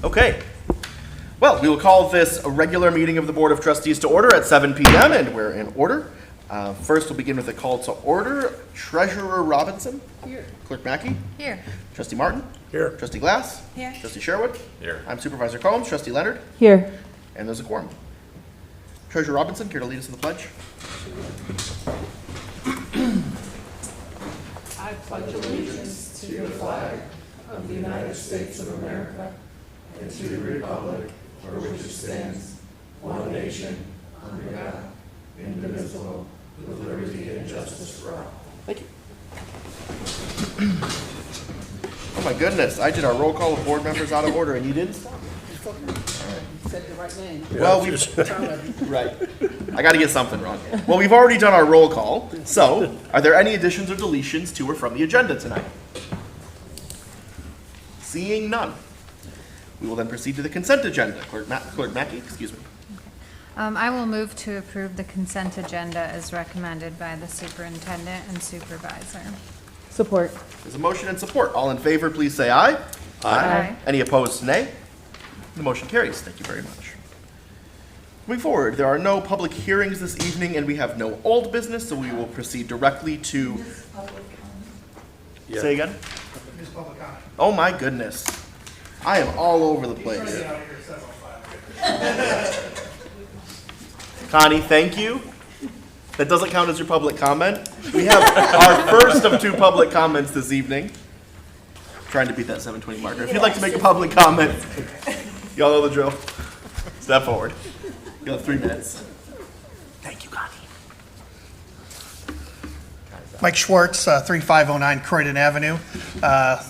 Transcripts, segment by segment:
Okay. Well, we will call this a regular meeting of the Board of Trustees to order at 7 p.m. and we're in order. First, we'll begin with a call to order. Treasurer Robinson. Here. Clerk Mackey. Here. Trustee Martin. Here. Trustee Glass. Here. Trustee Sherwood. Here. I'm Supervisor Combs. Trustee Leonard. Here. And there's a quorum. Treasurer Robinson, here to lead us in the pledge. I pledge allegiance to the flag of the United States of America and to the republic for which it stands, one nation, under God, indivisible, with liberty and justice for all. Thank you. Oh my goodness, I did our roll call of board members out of order and you didn't stop? You said the right name. Well, right. I got to get something wrong. Well, we've already done our roll call. So, are there any additions or deletions to or from the agenda tonight? Seeing none. We will then proceed to the consent agenda. Clerk Mackey, excuse me. I will move to approve the consent agenda as recommended by the superintendent and supervisor. Support. There's a motion and support. All in favor, please say aye. Aye. Any opposed, nay. The motion carries. Thank you very much. Moving forward, there are no public hearings this evening and we have no old business, so we will proceed directly to... Yeah. Say again? Oh my goodness. I am all over the place. Connie, thank you. That doesn't count as your public comment. We have our first of two public comments this evening. Trying to beat that 7:20 marker. If you'd like to make a public comment, y'all know the drill. Step forward. You have 3 minutes. Thank you, Connie. Mike Schwartz, 3509 Croydon Avenue.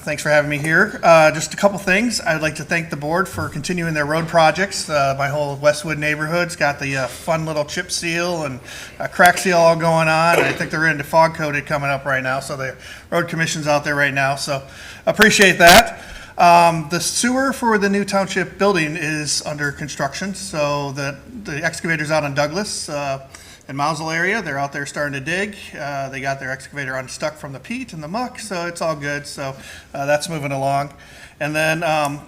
Thanks for having me here. Just a couple things. I'd like to thank the board for continuing their road projects. My whole Westwood neighborhood's got the fun little chip seal and crack seal all going on. I think they're into fog coated coming up right now, so the road commission's out there right now, so appreciate that. The sewer for the new township building is under construction, so the excavator's out on Douglas in Mousel area. They're out there starting to dig. They got their excavator unstuck from the peat and the muck, so it's all good. So that's moving along. And then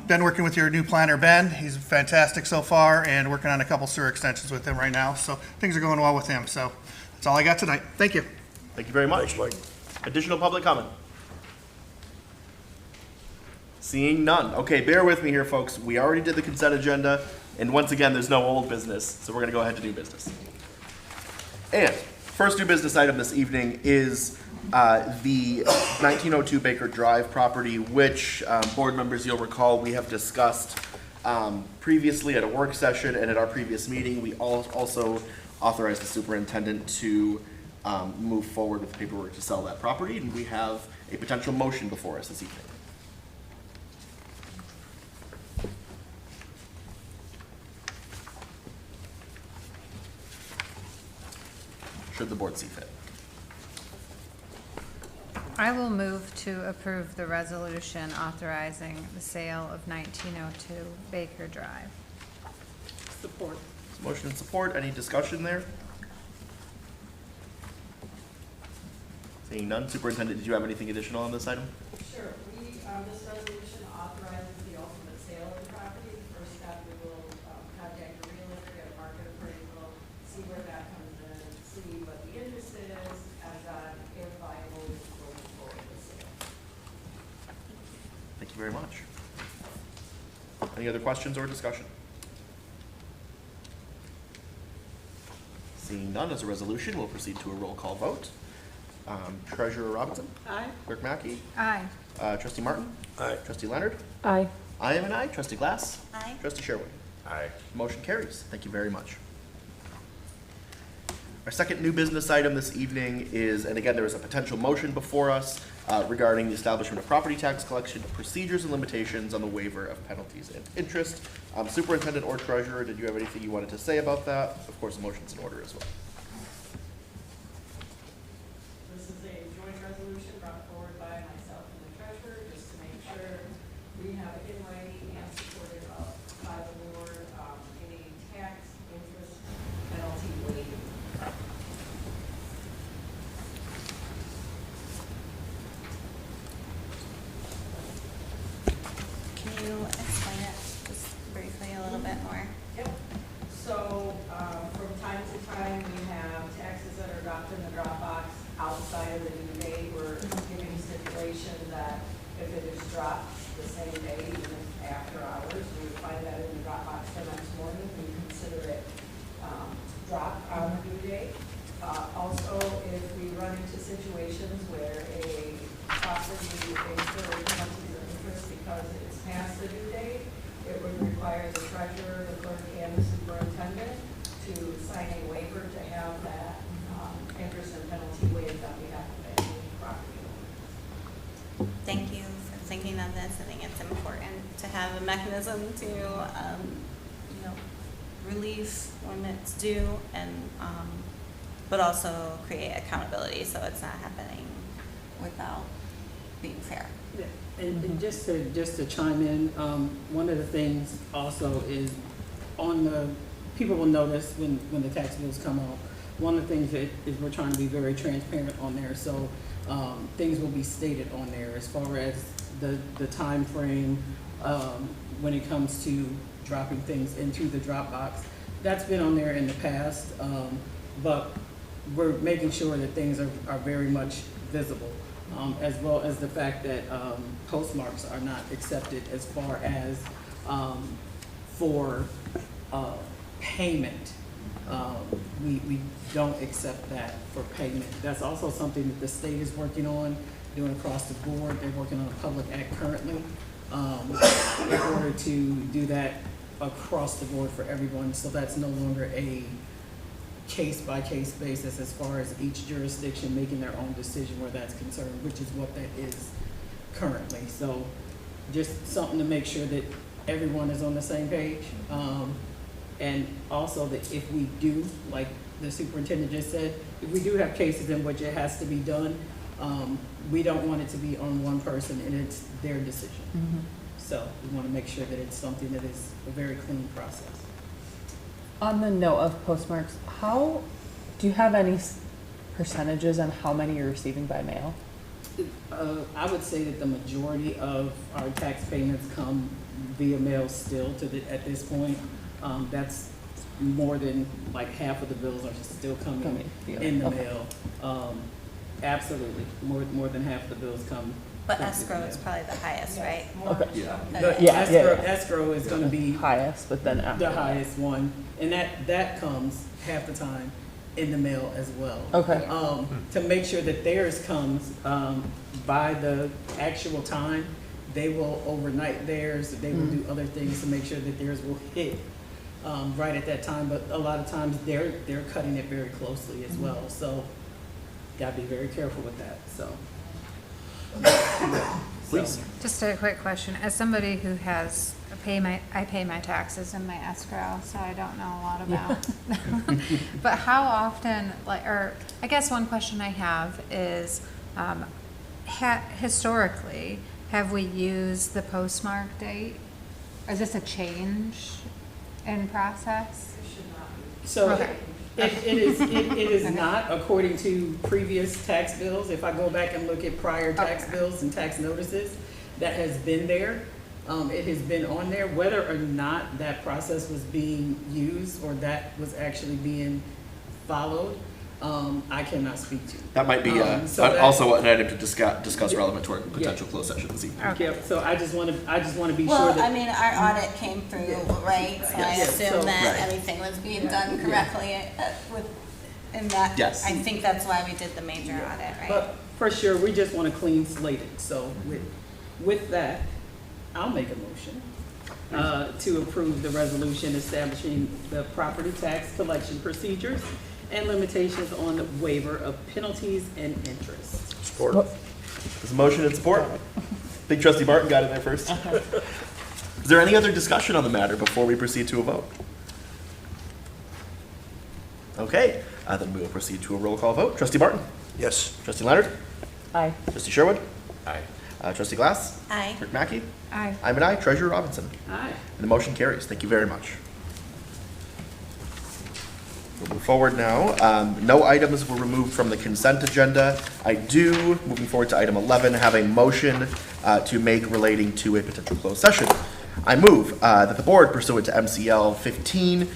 been working with your new planner, Ben. He's fantastic so far, and working on a couple sewer extensions with him right now. So things are going well with him. So that's all I got tonight. Thank you. Thank you very much. Thanks, Mike. Additional public comment? Seeing none. Okay, bear with me here, folks. We already did the consent agenda, and once again, there's no old business, so we're going to go ahead to new business. And first new business item this evening is the 1902 Baker Drive property, which board members, you'll recall, we have discussed previously at a work session and at our previous meeting. We also authorized the superintendent to move forward with the paperwork to sell that property, and we have a potential motion before us this evening. Should the board see fit. I will move to approve the resolution authorizing the sale of 1902 Baker Drive. Support. Motion and support. Any discussion there? Seeing none. Superintendent, did you have anything additional on this item? Sure. This resolution authorizes the ultimate sale of the property. The first step, we will contact the realtor, get a market appraisal, see where that comes in, see what the interest is, and then if viable, we will move forward with the sale. Thank you very much. Any other questions or discussion? Seeing none, as a resolution, we'll proceed to a roll call vote. Treasurer Robinson? Aye. Clerk Mackey? Aye. Trustee Martin? Aye. Trustee Leonard? Aye. I am an aye. Trustee Glass? Aye. Trustee Sherwood? Aye. Motion carries. Thank you very much. Our second new business item this evening is, and again, there is a potential motion before us regarding the establishment of property tax collection procedures and limitations on the waiver of penalties and interest. Superintendent or Treasurer, did you have anything you wanted to say about that? Of course, the motion's in order as well. This is a joint resolution brought forward by myself and the treasurer, just to make sure we have it in writing and supported by the board, any tax, interest, penalty waiving. Can you explain it just that if it is dropped the same day, even if after hours, we would find that in the drop box the next morning, we consider it dropped on the due date. Also, if we run into situations where a property incurs penalties or interest because it's past the due date, it would require the treasurer, the clerk, and the superintendent to sign a waiver to have that interest and penalty waived on behalf of any property owner. Thank you for thinking of this. I think it's important to have a mechanism to, relieve when it's due and, but also create accountability so it's not happening without being fair. Yeah, and just to chime in, one of the things also is people will notice when the tax bills come out, one of the things that is we're trying to be very transparent on there, so things will be stated on there as far as the time frame when it comes to dropping things into the drop box. That's been on there in the past, but we're making sure that things are very much visible, as well as the fact that postmarks are not accepted as far as for payment. We don't accept that for payment. That's also something that the state is working on, doing across the board. They're working on a public act currently in order to do that across the board for everyone. So that's no longer a case-by-case basis as far as each jurisdiction making their own decision where that's concerned, which is what that is currently. So just something to make sure that everyone is on the same page. And also that if we do, like the superintendent just said, if we do have cases in which it has to be done, we don't want it to be on one person and it's their decision. Mm-hmm. So we want to make sure that it's something that is a very clean process. On the note of postmarks, do you have any percentages on how many you're receiving by mail? I would say that the majority of our tax payments come via mail still at this point. That's more than like half of the bills are still coming in the mail. Absolutely, more than half of the bills come. But escrow is probably the highest, right? Okay. Yeah. But Yeah, escrow is going to be Highest, but then after the that. highest one, and that comes half the time in the mail as well. Okay. To make sure that theirs comes by the actual time, they will overnight theirs. They will do other things to make sure that theirs will hit right at that time. But a lot of times they're cutting it very closely as well. So gotta be very careful with that. So. Please. Just a quick question. As somebody who has, I pay my taxes in my escrow, so I don't know a lot about. But how often, I guess one question I have is, historically, have we used the postmark date? Is this a change in process? It should not be. So Okay. it is not according to previous tax bills. If I go back and look at prior tax bills and tax notices, that has been there. It has been on there. Whether or not that process was being used or that was actually being followed, I cannot speak to. That might be also an item to discuss relevant to our potential closed session this evening. Yeah, so I just want to be sure Well, that. I mean, our audit came through, right? So I Yes. assume So- that Right. everything was being done correctly in that. Yes. I think that's why we did the major audit, right? But for sure, we just want to clean slate it. So with that, I'll make a motion to approve the resolution establishing the property tax collection procedures and limitations on the waiver of penalties and interest. Support. There's a motion and support. Big Trustee Barton got it there first. Is there any other discussion on the matter before we proceed to a vote? Okay, then we will proceed to a roll call vote. Trustee Barton? Yes. Trustee Leonard? Aye. Trustee Sherwood? Aye. Trustee Glass? Aye. Clerk Mackey? Aye. I'm an aye. Treasurer Robinson? Aye. And the motion carries. Thank you very much. We'll move forward now. No items were removed from the consent agenda. I do, moving forward to item 11, have a motion to make relating to a potential closed session. I move that the board pursuant to MCL 15,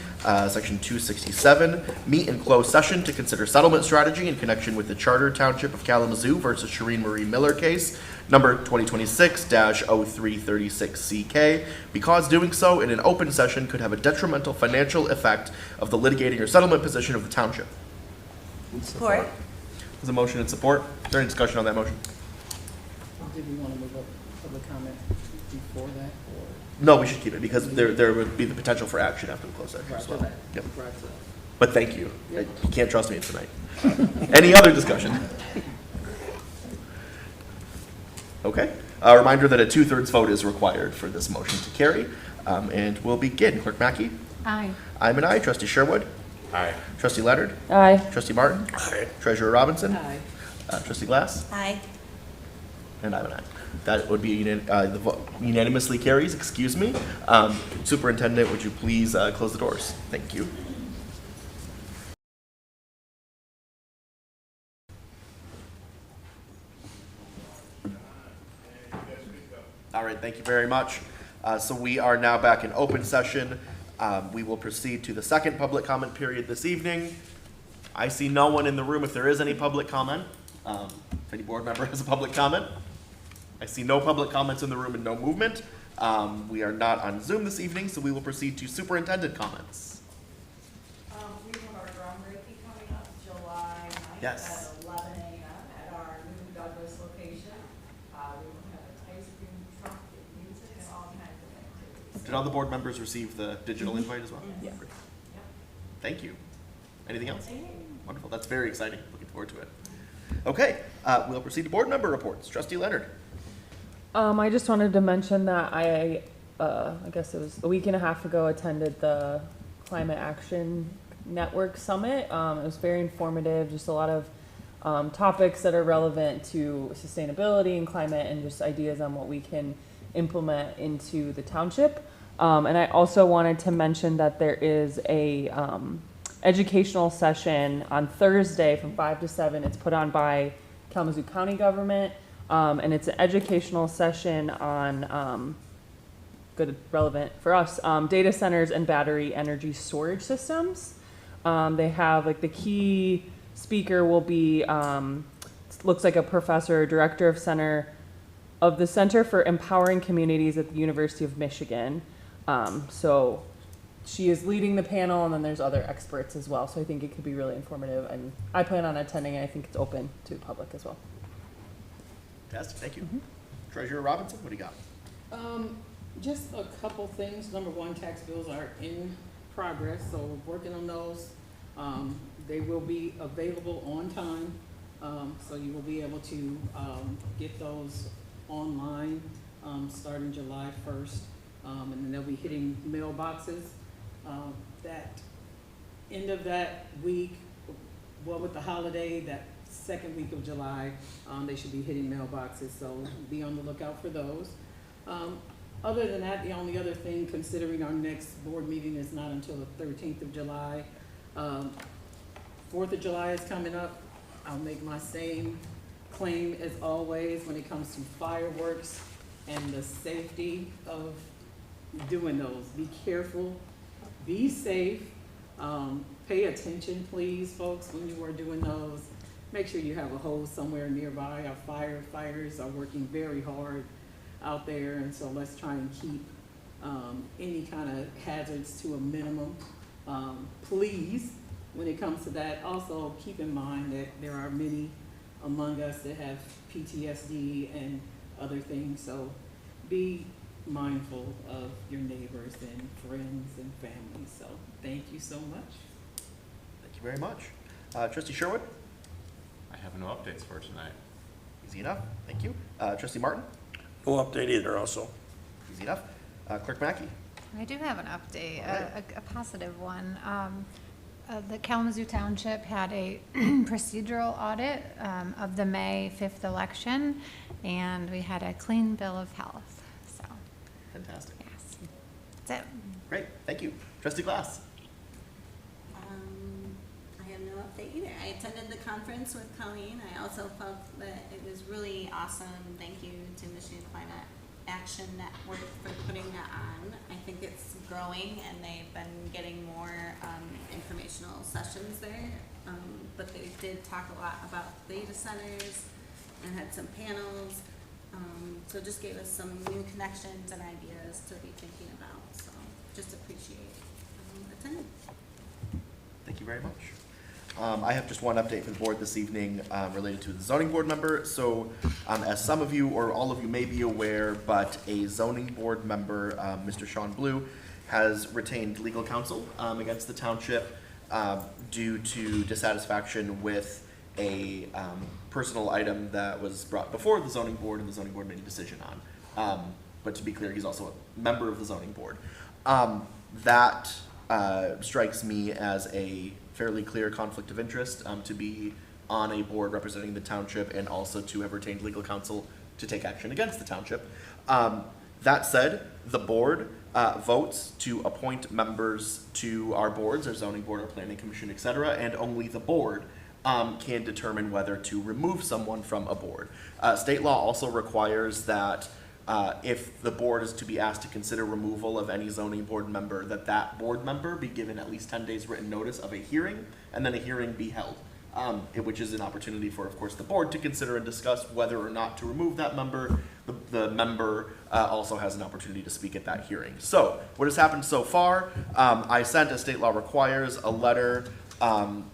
section 267, meet in closed session to consider settlement strategy in connection with the Charter Township of Kalamazoo versus Shireen Marie Miller case, number 2026-0336CK, because doing so in an open session could have a detrimental financial effect of the litigating or settlement position of the township. Support. There's a motion and support. Is there any discussion on that motion? Did we want to move up public comment before that, or No, we should keep it because there would be the potential for action after the closed session right as to well. that? Yep. Right to that. But thank you. You can't trust me tonight. Any other discussion? Okay. A reminder that a 2/3 vote is required for this motion to carry. And we'll begin. Clerk Mackey? Aye. I'm an aye. Trustee Sherwood? Aye. Trustee Leonard? Aye. Trustee Martin? Aye. Treasurer Robinson? Aye. Trustee Glass? Aye. And I'm an aye. That would be the vote unanimously carries, excuse me. Superintendent, would you please close the doors? Thank you. All right, thank you very much. So we are now back in open session. We will proceed to the second public comment period this evening. I see no one in the room if there is any public comment. If any board member has a public comment. I see no public comments in the room and no movement. We are not on Zoom this evening, so we will proceed to superintendent comments. We have our groundbreaking coming up July 9th Yes. at 11 a.m. at our new Douglas location. We will have an ice cream truck, music, and all kinds of activities. Did all the board members receive the digital invite as well? Yeah. Great. Thank you. Anything else? Wonderful. That's very exciting. Looking forward to it. Okay, we'll proceed to board member reports. Trustee Leonard. I just wanted to mention that I guess it was a week and a half ago, attended the Climate Action Network Summit. It was very informative, just a lot of topics that are relevant to sustainability and climate and just ideas on what we can implement into the township. And I also wanted to mention that there is a educational session on Thursday from 5 to 7. It's put on by Kalamazoo County government. And it's an educational session on, good, relevant for us, data centers and battery energy storage systems. They have, like, the key speaker will be, looks like a professor, director of the Center for Empowering Communities at the University of Michigan. So she is leading the panel, and then there's other experts as well. So I think it could be really informative, and I plan on attending, and I think it's open to the public as well. Fantastic. Thank you. Treasurer Robinson, what do you got? Just a couple things. Number one, tax bills are in progress, so we're working on those. They will be available on time, so you will be able to get those online starting July 1st, and then they'll be hitting mailboxes. That end of that week, well, with the holiday, that second week of July, they should be hitting mailboxes, so be on the lookout for those. Other than that, the only other thing, considering our next board meeting is not until the 13th of July, 4th of July is coming up. I'll make my same claim as always when it comes to fireworks and the safety of doing those. Be careful, be safe, pay attention, please, folks, when you are doing those. Make sure you have a hose somewhere nearby. Our firefighters are working very hard out there, and so let's try and keep any kind of hazards to a minimum. Please, when it comes to that, also keep in mind that there are many among us that have PTSD and other things, so be mindful of your neighbors and friends and family. So thank you so much. Thank you very much. Trustee Sherwood? I have no updates for tonight. Easy enough. Thank you. Trustee Martin? No update either also. Easy enough. Clerk Mackey? I do have an update, All right. a positive one. The Kalamazoo Township had a procedural audit of the May 5th election, and we had a clean bill of health, so, Fantastic. yes. That's it. Great. Thank you. Trustee Glass? I have no update either. I attended the conference with Colleen. I also felt that it was really awesome. Thank you to Michigan Climate Action Network for putting that on. I think it's growing and they've been getting more informational sessions there. But they did talk a lot about data centers and had some panels. So just gave us some new connections and ideas to be thinking about. So just appreciate attending. Thank you very much. I have just one update for the board this evening related to the zoning board member. So as some of you or all of you may be aware, but a zoning board member, Mr. Sean Blue, has retained legal counsel against the township due to dissatisfaction with a personal item that was brought before the zoning board and the zoning board made a decision on. But to be clear, he's also a member of the zoning board. That strikes me as a fairly clear conflict of interest to be on a board representing the township and also to have retained legal counsel to take action against the township. That said, the board votes to appoint members to our boards, our zoning board, our planning commission, etc., and only the board can determine whether to remove someone from a board. State law also requires that if the board is to be asked to consider removal of any zoning board member, that board member be given at least 10 days written notice of a hearing, and then a hearing be held, which is an opportunity for, of course, the board to consider and discuss whether or not to remove that member. The member also has an opportunity to speak at that hearing. So what has happened so far, I sent, as state law requires, a letter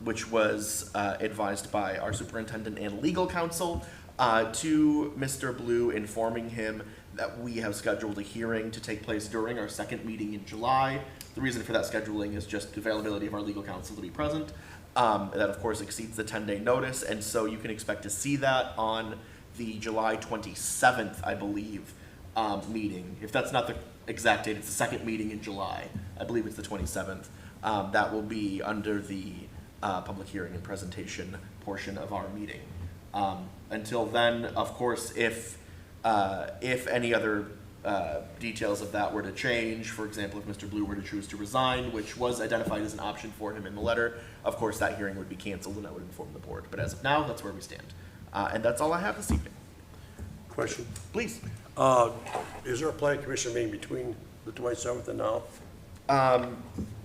which was advised by our superintendent and legal counsel to Mr. Blue, informing him that we have scheduled a hearing to take place during our second meeting in July. The reason for that scheduling is just the availability of our legal counsel to be present. That of course exceeds the 10-day notice, and so you can expect to see that on the July 27th, I believe, meeting. If that's not the exact date, it's the second meeting in July. I believe it's the 27th. That will be under the public hearing and presentation portion of our meeting. Until then, of course, if any other details of that were to change, for example, if Mr. Blue were to choose to resign, which was identified as an option for him in the letter, of course that hearing would be canceled and I would inform the board. But as of now, that's where we stand. And that's all I have this evening. Question. Please. Is there a planning commission meeting between the 27th and now?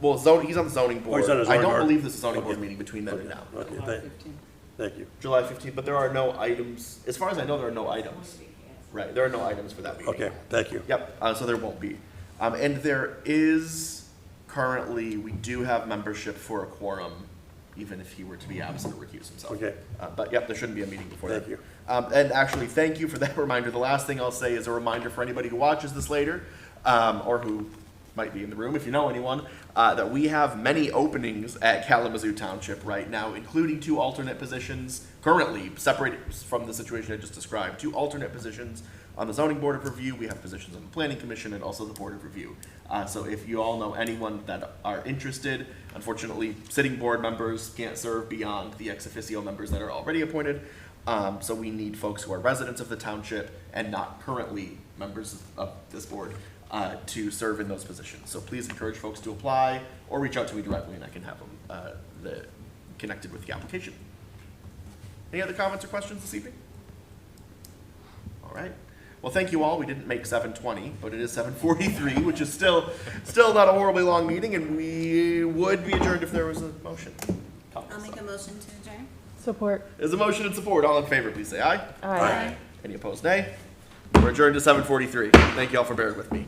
Well, he's on the zoning board. he's on the I zoning don't board. believe there's a zoning board Okay. meeting between then and now. Okay, July 15th. thank you. July 15th, but there are no items. As far as I know, there are no items. Right, there are no items for that meeting. Okay, thank you. Yep, so there won't be. And there is currently, we do have membership for a quorum, even if he were to be absent or recuse himself. Okay. But yep, there shouldn't be a meeting before that. Thank you. And actually, thank you for that reminder. The last thing I'll say is a reminder for anybody who watches this later, or who might be in the room, if you know anyone, that we have many openings at Kalamazoo Township right now, including 2 alternate positions, currently separated from the situation I just described, 2 alternate positions on the Zoning Board of Review. We have positions on the Planning Commission and also the Board of Review. So if you all know anyone that are interested, unfortunately, sitting board members can't serve beyond the ex officio members that are already appointed. So we need folks who are residents of the township and not currently members of this board to serve in those positions. So please encourage folks to apply or reach out to me directly and I can have them connected with the application. Any other comments or questions this evening? All right. Well, thank you all. We didn't make 7:20, but it is 7:43, which is still not a horribly long meeting, and we would be adjourned if there was a motion. I'll make a motion to adjourn. Support. There's a motion and support. All in favor, please say aye. Aye. Any opposed, nay? We're adjourned to 7:43. Thank you all for bearing with me.